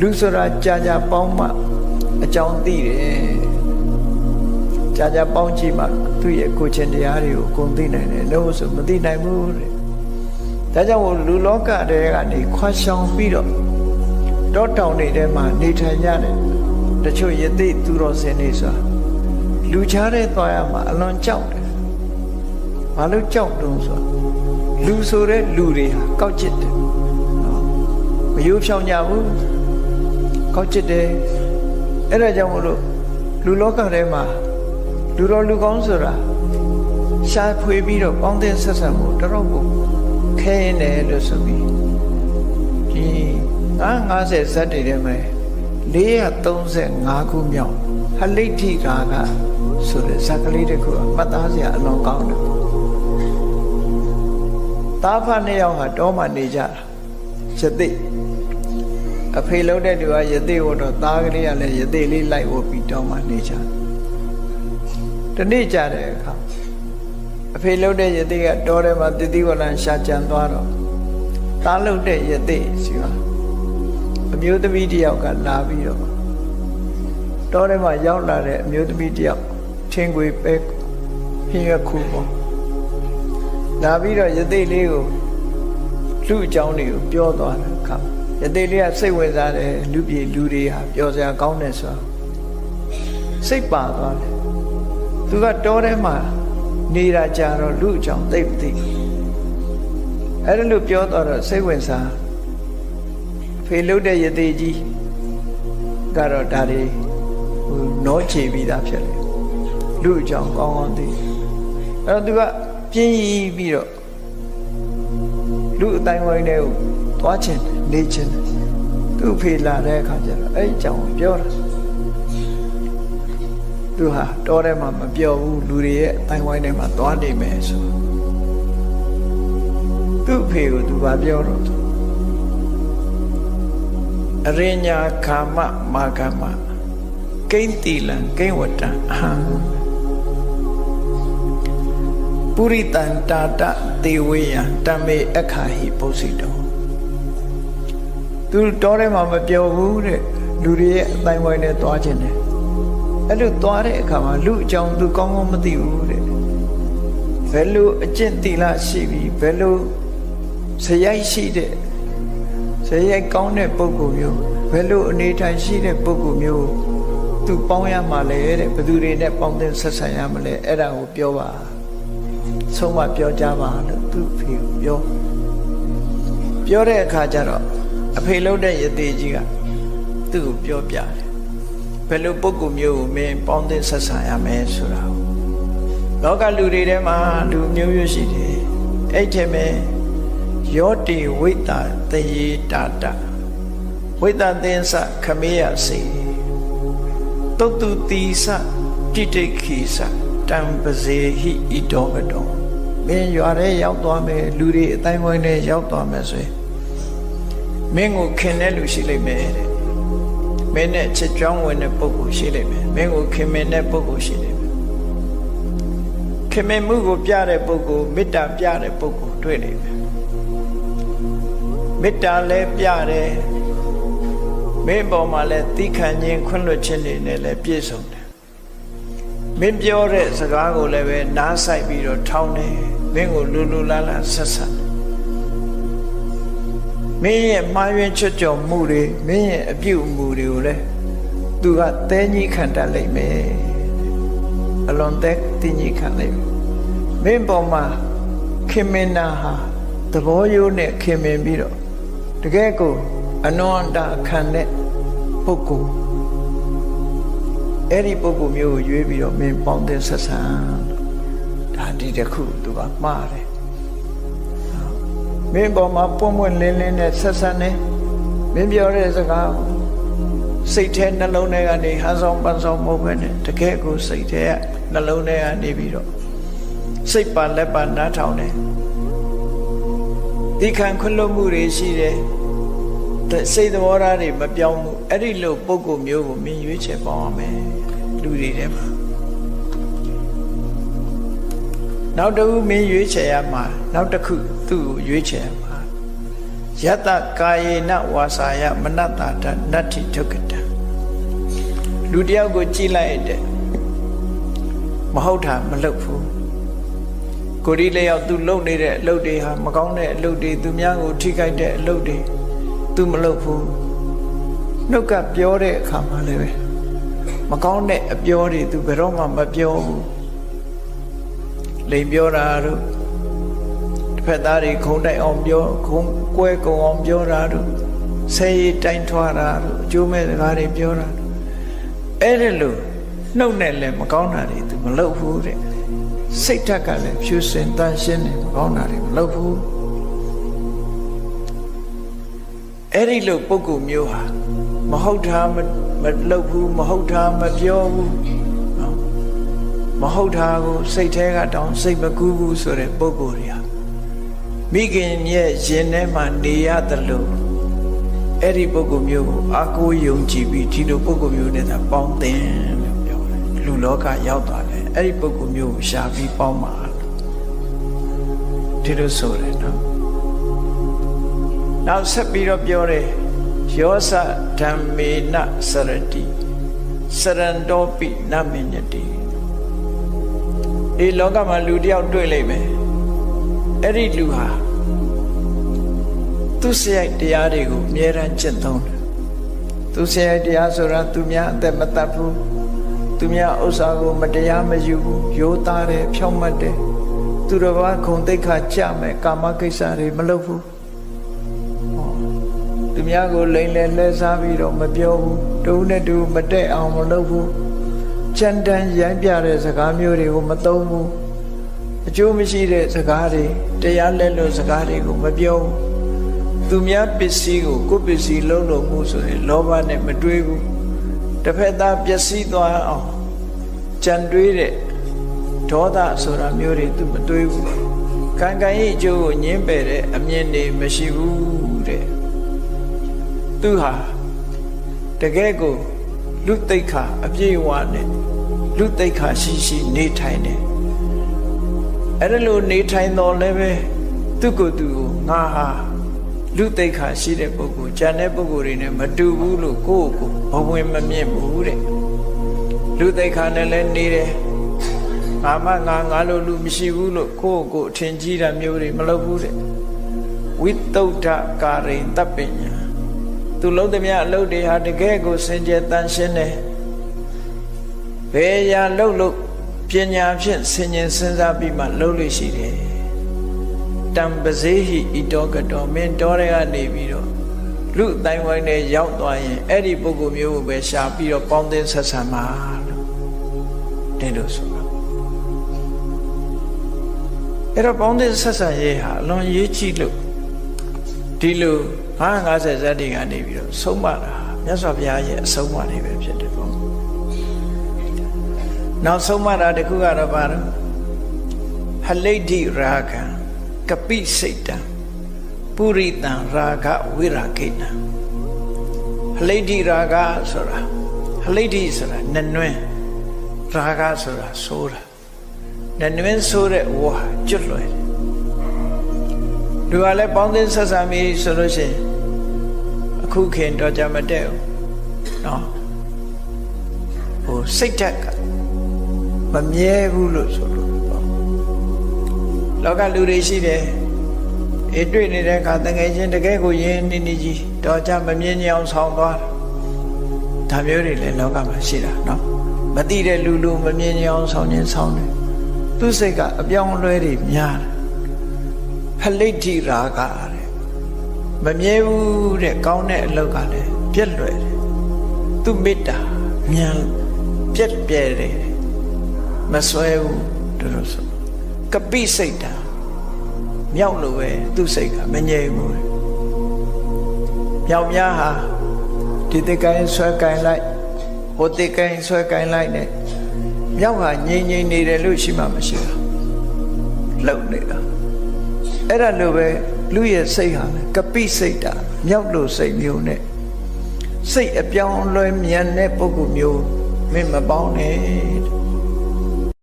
လူဆိုတာကြာပေါင်းမှအကြောင်းသိတယ်ကြာပေါင်းကြည့်မှသူ့ရဲ့ကိုယ်ချင်းတရားတွေကိုအကုန်သိနိုင်တယ်လို့ဆိုမသိနိုင်ဘူးတဲ့ဒါကြောင့်လူလောကတွေကနေခွာရှောင်ပြီးတော့တောတောင်တွေထဲမှာနေထိုင်ကြတယ်တချို့ယသိသူတော်စင်တွေဆိုတာလူချားတဲ့သွားရမှာအလွန်ကြောက်တယ်ဘာလို့ကြောက်တုံးဆိုလူဆိုတဲ့လူတွေဟာကောက်ကျစ်တယ်မယိုးဖြောင်းကြဘူးကောက်ကျစ်တယ်အဲ့ဒါကြောင့်မလို့လူလောကထဲမှာလူတော်လူကောင်းဆိုတာရှားဖွေပြီးတော့ပေါင်းတဲ့ဆက်ဆံမှုတော်တော်ကိုခဲရင်တယ်လို့ဆိုပြီးဒီ50ဇတ်တွေထဲမှာ435ခုမြောက်ဟလိဋ္ဌိကာကဆိုတဲ့ဇာတ်ကလေးတစ်ခုမှတ်သားစရာအလွန်ကောင်းတယ်တာဖနှစ်ယောက်ဟာတောမှနေကြတာယသိအဖေလုံးတဲ့သူကယသိဝတ်တော့သားကလေးကလည်းယသိလေးလိုက်ဝတ်ပြီးတောမှနေကြတနေ့ကြတဲ့အခါအဖေလုံးတဲ့ယသိကတောထဲမှာတတိဝလံရှာကြံသွားတော့သားလုံးတဲ့ယသိစီကအမျိုးသမီးတယောက်ကလာပြီးတော့တောထဲမှာရောက်လာတဲ့အမျိုးသမီးတယောက်ထင်းခွေပဲဟင်းရွက်ခုပေါ့လာပြီးတော့ယသိလေးကိုလူအကြောင်းတွေကိုပြောသွားတယ်ခါယသိလေးကစိတ်ဝင်စားတယ်လူပြေလူတွေဟာပြောစရာကောင်းတယ်ဆိုစိတ်ပါသွားတယ်သူကတောထဲမှာနေတာကြတော့လူအကြောင်းသိမသိအဲ့ဒါလို့ပြောတော့စိတ်ဝင်စားဖေလို့တဲ့ယသိကြီးကတော့ဒါတွေနောချေပြီးသားဖြစ်တယ်လူအကြောင်းကောင်းကောင်းသိအဲ့တော့သူကပြင်းပြီးတော့လူအတိုင်းဝိုင်းတွေကိုသွားချင်နေချင်သူ့ဖေလာတဲ့အခါကျတော့အဲ့အကြောင်းပြောတာသူဟာတောထဲမှာမပြောဘူးလူတွေရဲ့အတိုင်းဝိုင်းထဲမှာသွားနေမယ်ဆိုသူ့ဖေကိုသူကပြောတော့အရိညာကာမမာကမကိဉ္တိလံကိဉ္ဝတံအဟံပုရိတံတာတသေဝေယံတမေအခါဟိပုစိတောသူတောထဲမှာမပြောဘူးတဲ့လူတွေရဲ့အတိုင်းဝိုင်းနဲ့သွားခြင်းတယ်အဲ့လိုသွားတဲ့အခါမှာလူအကြောင်းသူကောင်းကောင်းမသိဘူးတဲ့ဘယ်လိုအကျင့်သီလရှိပြီးဘယ်လိုဇယိုက်ရှိတဲ့ဇယိုက်ကောင်းတဲ့ပုဂ္ဂိုလ်မျိုးဘယ်လိုအနေထိုင်ရှိတဲ့ပုဂ္ဂိုလ်မျိုးသူပေါင်းရမှာလဲတဲ့ဘယ်သူတွေနဲ့ပေါင်းတဲ့ဆက်ဆံရမလဲအဲ့ဒါကိုပြောပါဆုံးမပြောကြပါလို့သူ့ဖေကိုပြောတဲ့အခါကျတော့အဖေလုံးတဲ့ယသိကြီးကသူ့ကိုပြောပြတယ်ဘယ်လိုပုဂ္ဂိုလ်မျိုးကိုမင်းပေါင်းတဲ့ဆက်ဆံရမယ်ဆိုတာကိုလောကလူတွေထဲမှာလူမျိုးမျိုးရှိတယ်အဲ့ထဲမှာယောတိဝိတ္တတယေတာတဝိတ္တသင်္စခမေယစေတုတ်တုတိစတိတိခိစတံပဇေဟိဣတောကတောမင်းရွာထဲရောက်သွားမယ်လူတွေအတိုင်းဝိုင်းထဲရောက်သွားမယ်ဆိုရင်မင်းကိုခင်တဲ့လူရှိလိမ့်မယ်တဲ့မင်းနဲ့ချစ်ကြောင်းဝင်တဲ့ပုဂ္ဂိုလ်ရှိလိမ့်မယ်မင်းကိုခင်မင်တဲ့ပုဂ္ဂိုလ်ရှိလိမ့်မယ်ခင်မင်မှုကိုပြတဲ့ပုဂ္ဂိုလ်မေတ္တာပြတဲ့ပုဂ္ဂိုလ်တွေ့လိမ့်မယ်မေတ္တာလည်းပြတယ်မင်းပေါ်မှာလည်းသီးခံခြင်းခွင့်လွှတ်ခြင်းတွေနဲ့လည်းပြည့်စုံတယ်မင်းပြောတဲ့စကားကိုလည်းပဲနားဆိုင်ပြီးတော့ထောင်းတယ်မင်းကိုလူလူလားလားဆက်ဆက်မင်းရဲ့မှားယွင်းချွတ်ကြော်မှုတွေမင်းရဲ့အပြုအမူတွေကိုလည်းသူကသဲကြီးခံတတ်လိမ့်မယ်အလွန်သဲကြီးခံလိမ့်မယ်မင်းပေါ်မှာခင်မင်နာဟာသဘောရိုးနဲ့ခင်မင်ပြီးတော့တကယ်ကိုအနွမ်းတာခံတဲ့ပုဂ္ဂိုလ်အဲ့ဒီပုဂ္ဂိုလ်မျိုးကိုရွေးပြီးတော့မင်းပေါင်းတဲ့ဆက်ဆံဒါဒီတစ်ခုသူကမှားတယ်မင်းပေါ်မှာပွင့်ပွင့်လင်းလင်းနဲ့ဆက်ဆံနေမင်းပြောတဲ့စကားစိတ်ထဲနှလုံးထဲကနေဟန်ဆောင်ပန်ဆောင်မဟုတ်ဘဲနဲ့တကယ်ကိုစိတ်ထဲကနှလုံးထဲကနေပြီးတော့စိတ်ပါလက်ပါနားထောင်တယ်ဒီခံခွင့်လွှတ်မှုတွေရှိတယ်စိတ်သဘောထားတွေမပြောင်းဘူးအဲ့ဒီလိုပုံကိုမျိုးကိုမင်းရွေးချယ်ပေါင်းရမယ်လူတွေထဲမှာနောက်တစ်ခုမင်းရွေးချယ်ရမှာနောက်တစ်ခုသူ့ကိုရွေးချယ်ရမှာ Yata kayena wasaya manata nati tukata Ludia go chila ede Mahota malukfu Kuri lay out to load it, load it, Magone, load it, Dumyango, Tika, load it, Tumalofu. No cap Piore, come on, Magone, a Piore to Beroma, Mapio Lay Bioraru Pedari, Konda on Bio, Quaco on Bioraru, say Tain Tuararu, Jume, Gari Biora. Erelu, no Nelle, Magonari to Malofu. Sitakale, Pusin, Danshin, Magonari, Malofu. Erilu Bogu Muha, Mahota, Lopu, Mahota, Mabio, Mahota, Satega down, Sabagu, Sore, Bogoria. Begin ye, Genema, Nia the Low. Eri Bogu, Aku Yung GB, Tito Bogu, that are bound in Luloka Yauta. Every book of you shall be Palma. Tito Sore. Now, Sapi of Yore, Yosa Tamina Sarati, Sarandopi Naminati. A Logama Ludia Duleme, Eri Luha. Tu say the Adigo, near and Genton. Tu say the Azura, Tumia, the Matapu. Tumia Osago, Matayama, Yotare, Pyomade, Turava, Kondeka, Chame, Kamakisari, Malofu. Tumiago, Lane, Lesaviro, Mabio, Donedu, Mate, Amalofu, Chandan, Yampiare, Sagamuri, Matomu, Jumishi, Sagari, Tayalelo, Sagari, Mabio, Tumia Pisigo, Kupisi, Lolo, Musu, Lovan, and Madrigu. The Peda Piasito Chandre Toda Sora Muri to Matu Kangai Jo Nimbere Amyende Mashivu Tuha Tegego Luteka Abjiwane Luteka Shishi Netaine Erelu Netaino Leve Tukudu Naha Luteka Shide Bogu, Jane Bogurine, Madubulu, Koko, Home Mamure. Luteka Nele, Mama Galo Lumishivulo, Koko, Chenjira Muri, Malabure. Without Kari, Tapina. To load them out, load they had the Gago, Senja Tanshene. Veya Lolo, Pienya, Senior Senza Bima, Loli Shide. Tambazehi idoga domain Dorea Neviro. Look thy one day young doyen, Eddie Bogomio, where shall be a pounding Sasama. Dedoso. Era pounding Sasayeha, long yechi look. Tilu, hang as a Zading and Neviro, so much. Yes, of Yaya, so much. Now, so much at the Kugarabara. Haledi Raka. Kapi Satan Purita Raga Virakina Lady Raga Sora Lady Sora Nanue Raga Sora Sora Nanuen Sora Wa Jutloy Do I let Bondin Sasami Soroshi a cook in Dojamadeo? No. Oh, Sitaka Mamie Vulu Soro. Local Ludishi, a doing it a cutting agent, the Gago Yen in Niji, Doja Maminian Sound. Tamuri, Logama Shira, no? But either Lulu, Maminian Sound and Sound. Tuseka, a young lady, Yan. Haliti Raga. Mamievu, the Gaunet Locale, Piedre. Tu Bita, Mian, Piet Piede, Masweu, Duroso. Kapi Satan, Miaulue, Duseka, Menemu. Miao Miaha, did the guy swear kind like what they can swear kind like that? Miaha, Yin need a Lushima Machine. Lonely. Era Lube, Louis Sehan, Kapi Satan, Miaulu say Mune. Say a young loy mian nepogu mu, Mima Bonnet.